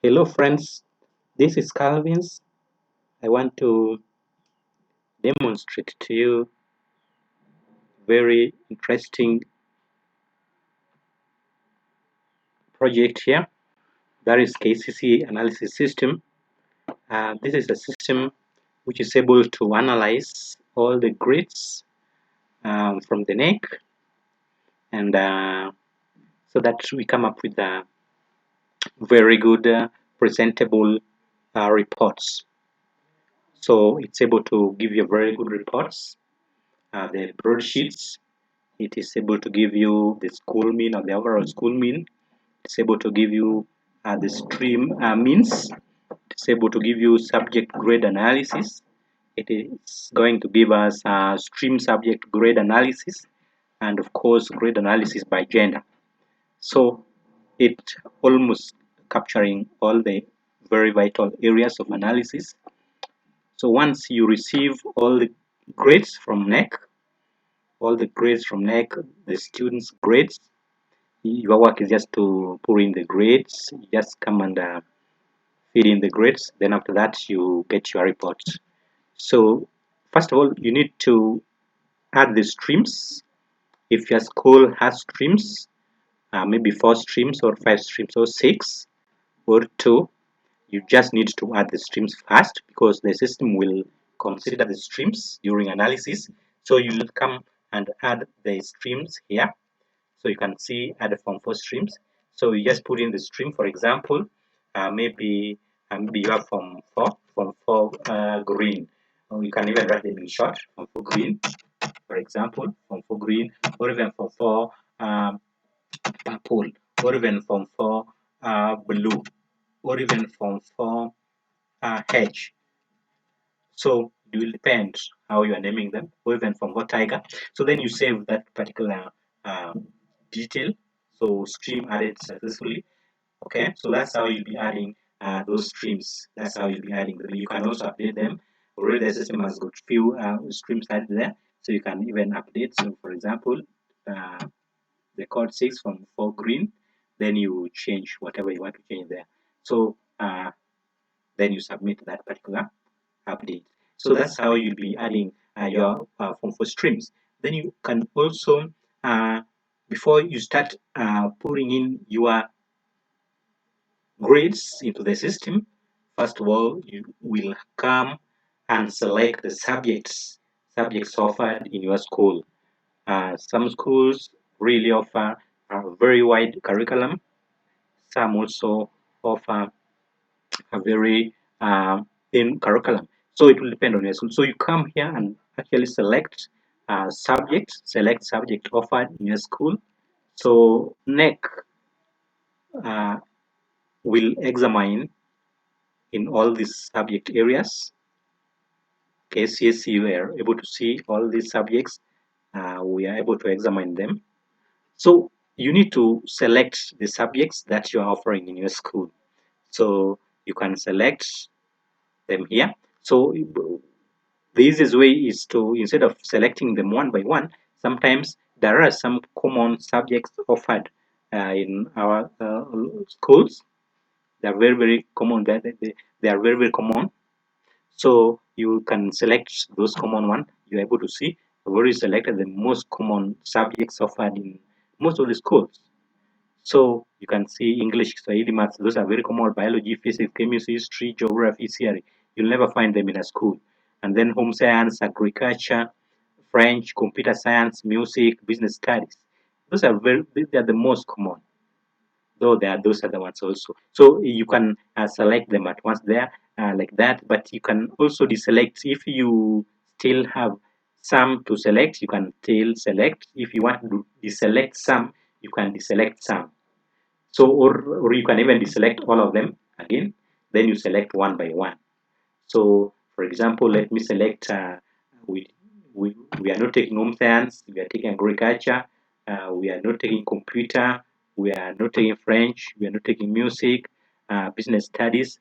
Hello friends, this is Calvin's. I want to demonstrate to you very interesting project here. That is Kcse analysis system. This is a system which is able to analyze all the grades from the Knec, and so that we come up with a very good presentable reports. So it's able to give you very good reports. The broadsheets, it is able to give you the school mean or the overall school mean. It's able to give you the stream means. It's able to give you subject grade analysis. It is going to give us stream subject grade analysis, and of course grade analysis by gender. So it almost capturing all the very vital areas of analysis. So once you receive all the grades from Knec, the students' grades, your work is just to put in the grades. You just come and fill in the grades. Then after that, you get your reports. So first of all, you need to add the streams. If your school has streams, maybe 4 streams or 5 streams or 6 or 2, you just need to add the streams first because the system will consider the streams during analysis. So you will come and add the streams here. So you can see add from 4 streams. So you just put in the stream. For example, maybe you have from four green. Or you can even write them in short from 4 green, for example, from 4 green, or even from 4 purple, or even from 4 blue, or even from 4 H. So it will depend how you are naming them, or even from what tiger. So then you save that particular detail. So stream added successfully. Okay, so that's how you'll be adding those streams. That's how you'll be adding them. You can also update them. Already the system has got few streams added there, so you can even update. So for example, the code 6 from 4 green, then you change whatever you want to change there. So then you submit that particular update. So that's how you'll be adding your form for streams. Then you can also, before you start putting in your grades into the system, first of all, you will come and select the subjects offered in your school. Some schools really offer a very wide curriculum. Some also offer a very thin curriculum. So it will depend on your school. So you come here and actually select select subject offered in your school. So Knec uh, will examine in all these subject areas. Kcse, you are able to see all these subjects. We are able to examine them. So you need to select the subjects that you are offering in your school. So you can select them here. So the easiest way is to, instead of selecting them one by one, sometimes there are some common subjects offered in our schools. They are very common. They are very common. So you can select those common one. You're able to see. I've already selected the most common subjects offered in most of the schools. So you can see English, Swahili, maths. Those are very common. Biology, physics, chemistry, history, geography, theory. You'll never find them in a school. And then home science, agriculture, French, computer science, music, business studies. Those are they are the most common, though there are those other ones also. So you can select them at once there like that, but you can also deselect if you still have some to select. You can still select. If you want to deselect some, you can deselect some. So or you can even deselect all of them again, then you select one by one. So for example, let me select we, we are not taking home science, we are taking agriculture, we are not taking computer, we are not taking French, we are not taking music, business studies,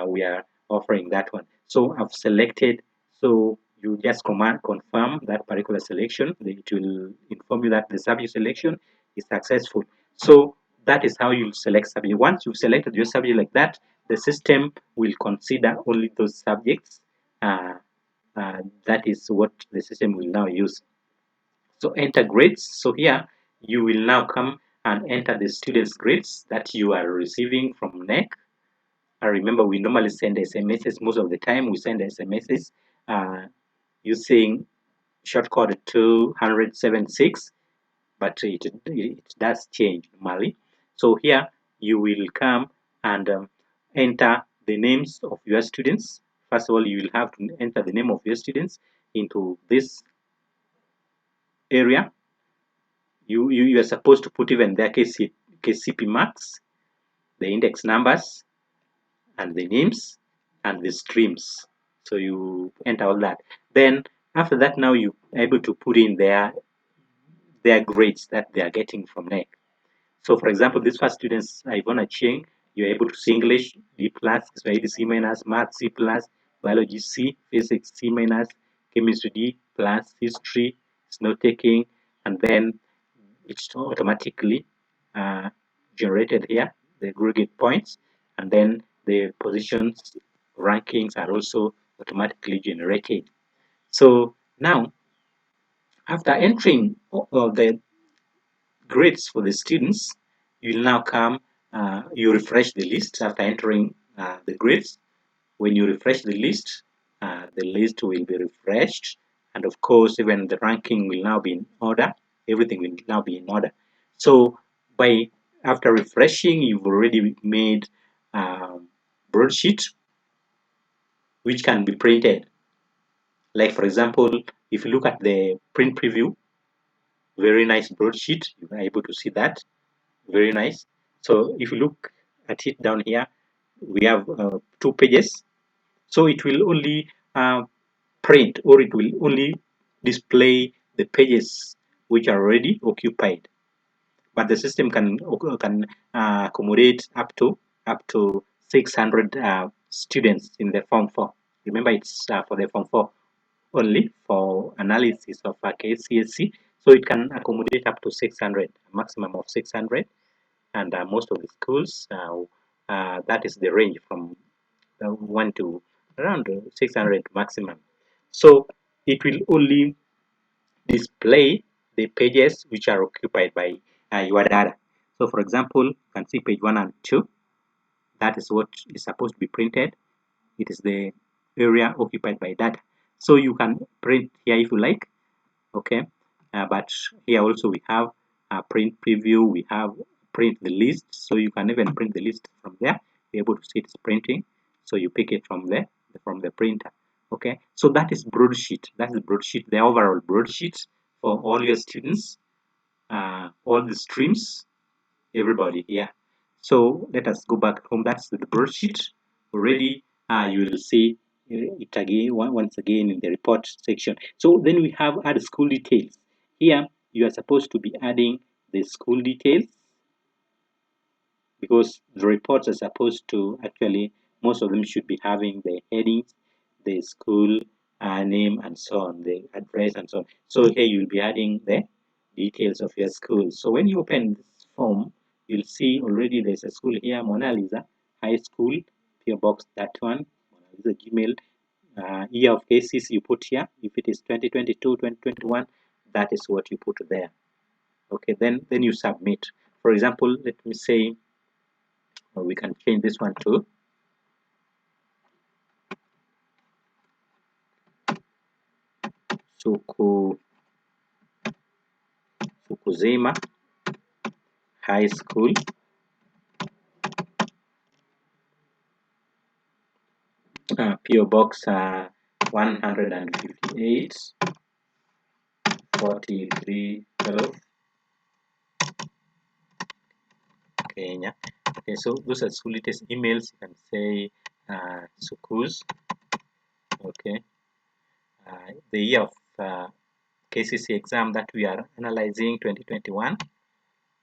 we are offering that one. So I've selected. So you just command confirm that particular selection. It will inform you that the subject selection is successful. So that is how you select subject. Once you've selected your subject like that, the system will consider only those subjects. That is what the system will now use. So enter grades. So here you will now come and enter the students' grades that you are receiving from Knec. I remember we normally send SMSs. Most of the time we send SMSs using shortcode 276, but it does change normally. So here you will come and enter the names of your students. First of all, you will have to enter the name of your students into this area. You are supposed to put even their KCP marks, the index numbers, and the names and the streams. So you enter all that. Then after that, now you're able to put in their grades that they are getting from Knec. So for example, these first students, Ivona Cheng, you're able to see English D plus, Swahili C minus, Math C plus, Biology C, Physics C minus, Chemistry D plus, History is note taking, and then it's automatically uh, generated here, the aggregate points, and then the positions rankings are also automatically generated. So now, after entering the grades for the students, you'll now come, you refresh the list after entering the grades. When you refresh the list will be refreshed, and of course, even the ranking will now be in order. Everything will now be in order. So, by after refreshing, you've already made broadsheet which can be printed. Like for example, if you look at the print preview, very nice broadsheet. You are able to see that. Very nice. So if you look at it down here, we have 2 pages. So it will only print, or it will only display the pages which are already occupied. But the system can accommodate up to 600 students in the Form 4. Remember, it's for the Form 4 only for analysis of Kcse. So it can accommodate up to 600, a maximum of 600. And most of the schools, that is the range from 1 to around 600 maximum. So it will only display the pages which are occupied by your data. So for example, you can see page 1 and 2. That is what is supposed to be printed. It is the area occupied by data. So you can print here if you like. Okay, but here also we have a print preview, we have print the list, so you can even print the list from there, be able to see it's printing, so you pick it from there, from the printer. Okay, so that is broadsheet. That is broadsheet, the overall broadsheet for all your students, all the streams, everybody here. So let us go back home. That's the broadsheet already. You will see it again once again in the report section. So then we have add school details. Here you are supposed to be adding the school details, because the reports are supposed to actually, most of them should be having the headings, the school name, and so on, the address and so on. So here you'll be adding the details of your school. So when you open this form, you'll see already there's a school here, Mona Lisa High School, PO Box, that one, Mona Lisa Gmail. Year of cases you put here. If it is 2022, 2021, that is what you put there. Okay, then you submit. For example, let me say we can change this one to Sukuzima High School, PO Box 158 4312 Kenya. Okay, so those are school details. Emails, you can say Sukuz. Okay, the year of KCC exam that we are analyzing, 2021.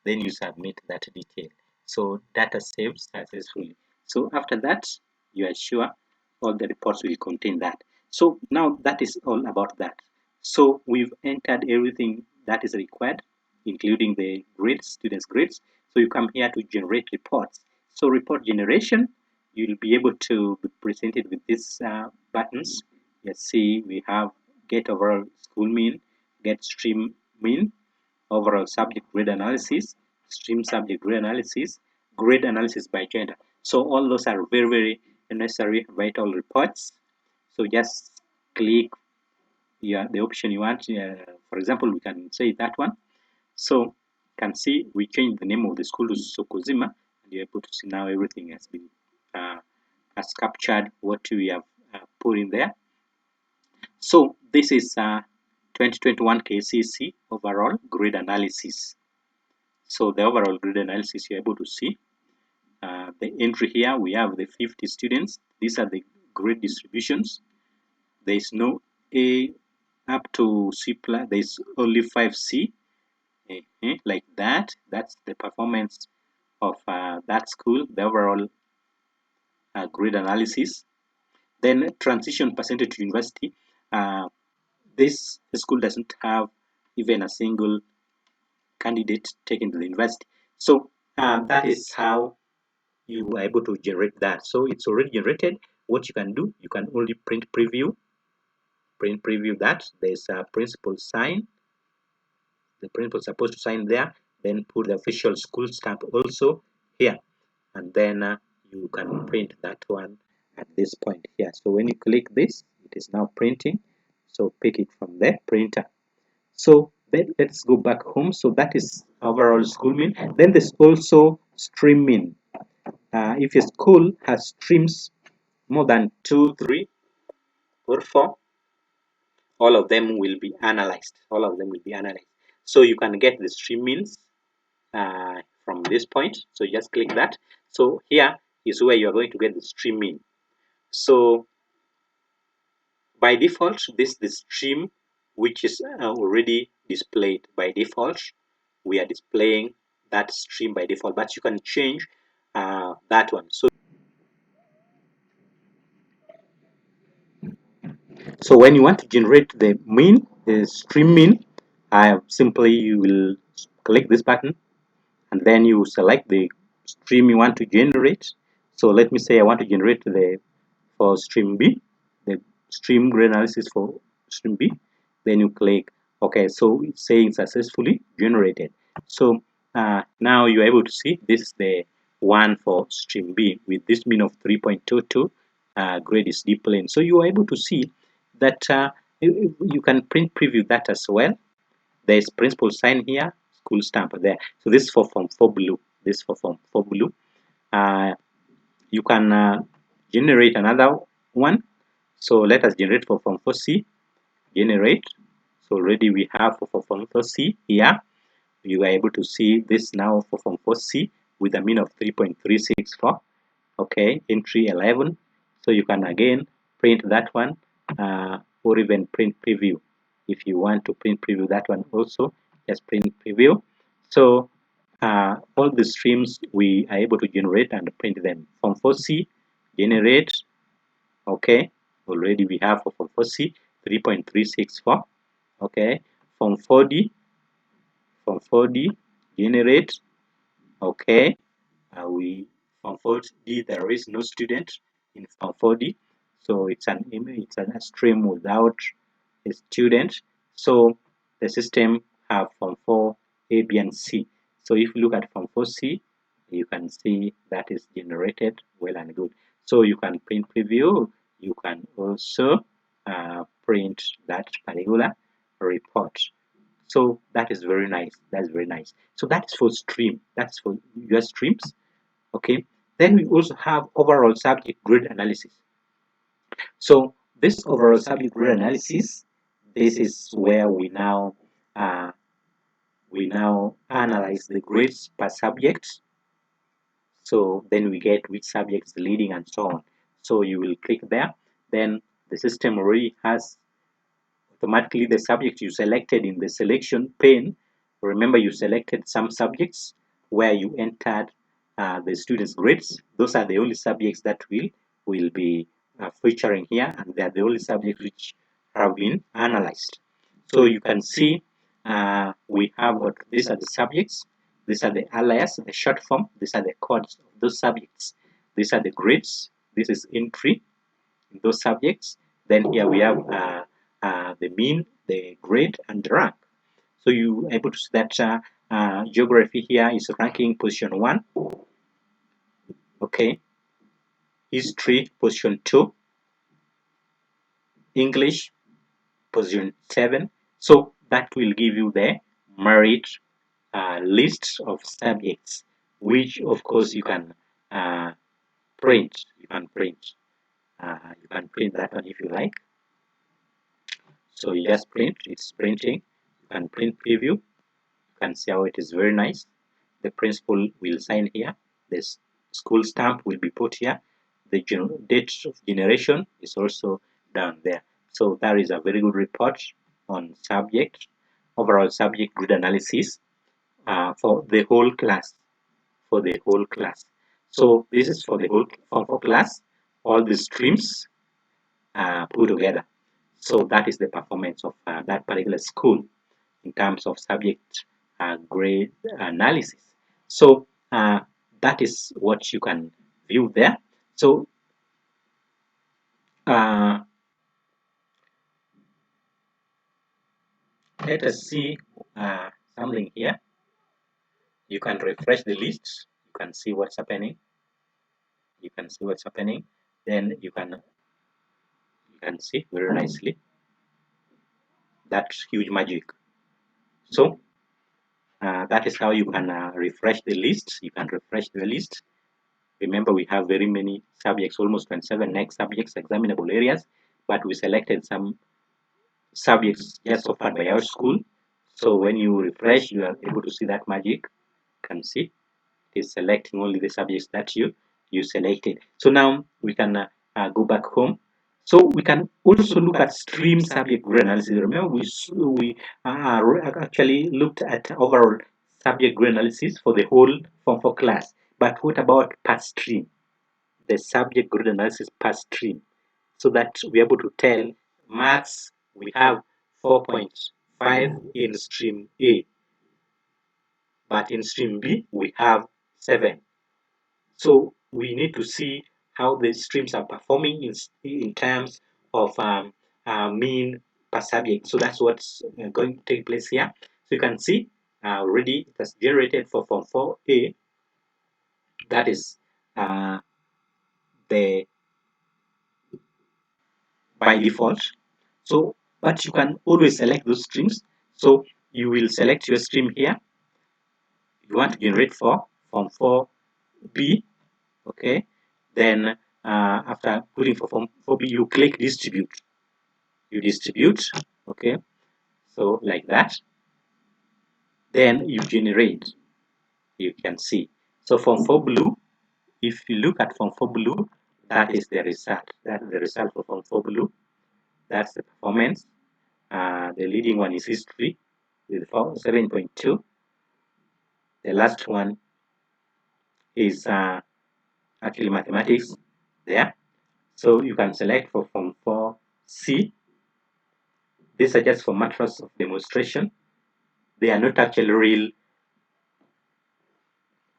Then you submit that detail. So data saves successfully. So after that, you are sure all the reports will contain that. So now that is all about that. So we've entered everything that is required, including the grades, students' grades. So you come here to generate reports. So report generation, you'll be able to be presented with these buttons. Let's see, we have get overall school mean, get stream mean, overall subject grade analysis, stream subject grade analysis by gender. So all those are very, very necessary vital reports. So just click the option you want. For example, we can say that one. So you can see we changed the name of the school to Sokozima, and you're able to see now everything has been has captured what we have put in there. So this is 2021 Kcse overall grade analysis. So the overall grade analysis you're able to see. The entry here, we have the 50 students. These are the grade distributions. There is no A up to C plus. There is only 5C. Like that. That's the performance of that school, the overall grade analysis. Then transition percentage to university. This school doesn't have even a single candidate taken to the university. So that is how you are able to generate that. So it's already generated. What you can do, you can only print preview that. There's a principal sign. The principal is supposed to sign there. Then put the official school stamp also here, and then you can print that one at this point here. So when you click this, it is now printing. So pick it from the printer. So then let's go back home. So that is overall school mean. Then there's also stream mean. If a school has streams more than 2, 3, or 4, all of them will be analyzed. All of them will be analyzed. So you can get the stream means from this point. So just click that. So here is where you are going to get the stream mean. So by default, this is the stream which is already displayed by default. We are displaying that stream by default, but you can change that one. So when you want to generate the mean, the stream mean, simply you will click this button, and then you select the stream you want to generate. So let me say I want to generate the for stream B, the stream grade analysis for stream B. Then you click OK. So it's saying successfully generated. So now you're able to see this is the one for stream B with this mean of 3.22. Grade is D plane. So you are able to see that you can print preview that as well. There is principal sign here, school stamp there. So this is for form 4 blue. This is for form 4 blue. You can generate another one. So let us generate for form 4C. Generate. So already we have for form 4C here. You are able to see this now for form 4C with a mean of 3.364. Okay, entry 11. So you can again print that one or even print preview. If you want to print preview that one also, just print preview. So all the streams we are able to generate and print them. Form 4C, generate. Okay, already we have for form 4C 3.364. Okay, form 4D, generate. Okay, we form 4D there is no student in form 4D, so it's a stream without a student. So the system have form 4 A, B, and C. So if you look at form 4C, you can see that is generated well and good. So you can print preview. You can also print that particular report. So that is very nice. That's very nice. So that's for stream. That's for your streams. Okay. Then we also have overall subject grade analysis. So this overall subject grade analysis, this is where uh, we now analyze the grades per subject. So then we get which subject is leading and so on. So you will click there. Then the system already has automatically the subject you selected in the selection pane. Remember, you selected some subjects where you entered the students' grades. Those are the only subjects that will be featuring here, and they are the only subjects which have been analyzed. So you can see we have what these are the subjects. These are the alias, the short form. These are the codes of those subjects. These are the grades. This is entry in those subjects. Then here we have the mean, the grade, and the rank. So you are able to see that geography here is ranking position 1. Okay. History position 2. English position 7. So that will give you the merit list of subjects, which of course you can print. You can print. You can print that one if you like. So you just print. It's printing. You can print preview. You can see how it is very nice. The principal will sign here. The school stamp will be put here. The date of generation is also down there. So that is a very good report on subject, overall subject grid analysis for the whole class. For the whole class. So this is for the whole class, all the streams put together. So that is the performance of that particular school in terms of subject grade analysis. So that is what you can view there. So uh, let us see something here. You can refresh the list. You can see what's happening. You can see what's happening. Then you can see very nicely that huge magic. So that is how you can refresh the list. You can refresh the list. Remember, we have very many subjects, almost 27 next subjects, examinable areas, but we selected some subjects just offered by our school. So when you refresh, you are able to see that magic. You can see it is selecting only the subjects that you selected. So now we can go back home. So we can also look at stream subject grid analysis. Remember, we actually looked at overall subject grid analysis for the whole Form 4 class. But what about per stream? The subject grid analysis per stream, so that we're able to tell maths we have 4.5 in stream A, but in stream B we have 7. So we need to see how the streams are performing in terms of mean per subject. So that's what's going to take place here. So you can see already it has generated for Form 4A. That is the by default. So, but you can always select those streams. So you will select your stream here. You want to generate for Form 4B. Okay. Then after putting for Form 4B, you click distribute. You distribute. Okay. So like that. Then you generate. You can see. So Form 4 blue. If you look at Form 4 blue, that is the result. That is the result for Form 4 blue. That's the performance. The leading one is history with 7.2. The last one is actually mathematics there. So you can select for Form 4C. These are just for matters of demonstration. They are not actually real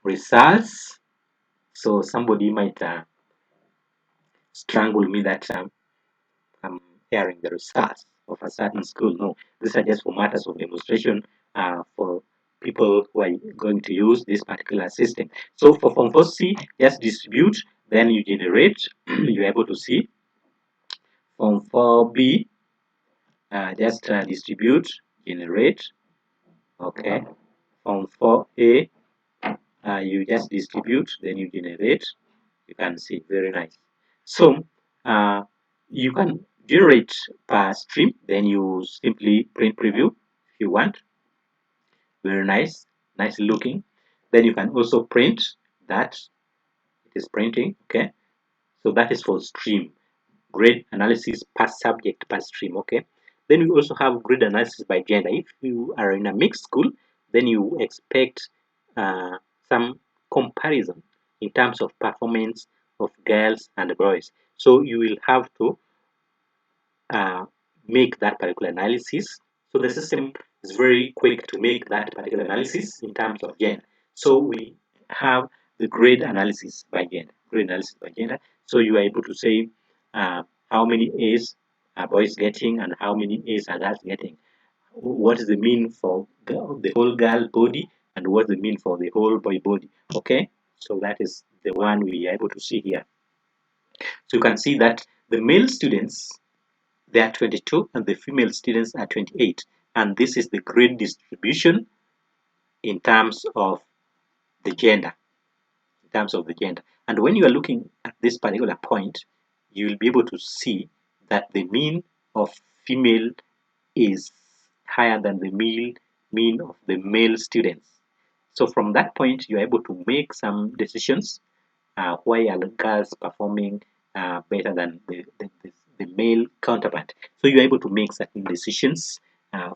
results. So somebody might strangle me that I'm hearing the results of a certain school. No, these are just for matters of demonstration for people who are going to use this particular system. So for Form 4C, just distribute, then you generate. You're able to see. Form 4B, just distribute, generate. Okay. Form 4A, you just distribute, then you generate. You can see, very nice. So you can generate per stream, then you simply print preview if you want. Very nice, nice looking. Then you can also print that. It is printing. Okay. So that is for stream. Grade analysis per subject per stream. Okay. Then we also have grade analysis by gender. If you are in a mixed school, then you expect some comparison in terms of performance of girls and boys. So you will have to make that particular analysis. So the system is very quick to make that particular analysis in terms of gender. So we have the grade analysis by gender. Grade analysis by gender. So you are able to say how many A's are boys getting and how many A's are girls getting. What is the mean for the whole girl body and what is the mean for the whole boy body. Okay, so that is the one we are able to see here. So you can see that the male students, they are 22 and the female students are 28, and this is the grade distribution in terms of the gender. In terms of the gender, and when you are looking at this particular point, you will be able to see that the mean of female is higher than the mean of the male students. So from that point, you're able to make some decisions. Why are the girls performing better than the male counterpart? So you're able to make certain decisions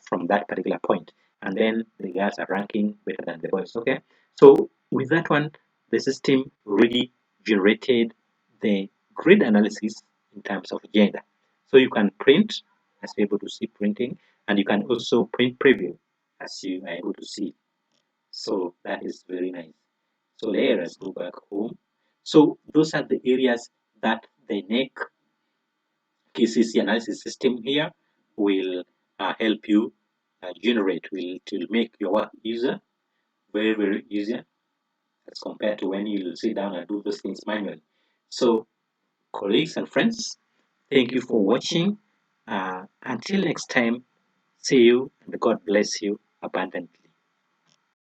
from that particular point. And then the girls are ranking better than the boys. Okay. So with that one, the system really generated the grade analysis in terms of gender. So you can print, as you're able to see printing, and you can also print preview, as you are able to see. So that is very nice. So let us go back home. So those are the areas that the Knec Kcse analysis system here will help you generate, will make your work easier, very, very easier as compared to when you sit down and do those things manually. So colleagues and friends, thank you for watching. Until next time, see you and God bless you abundantly.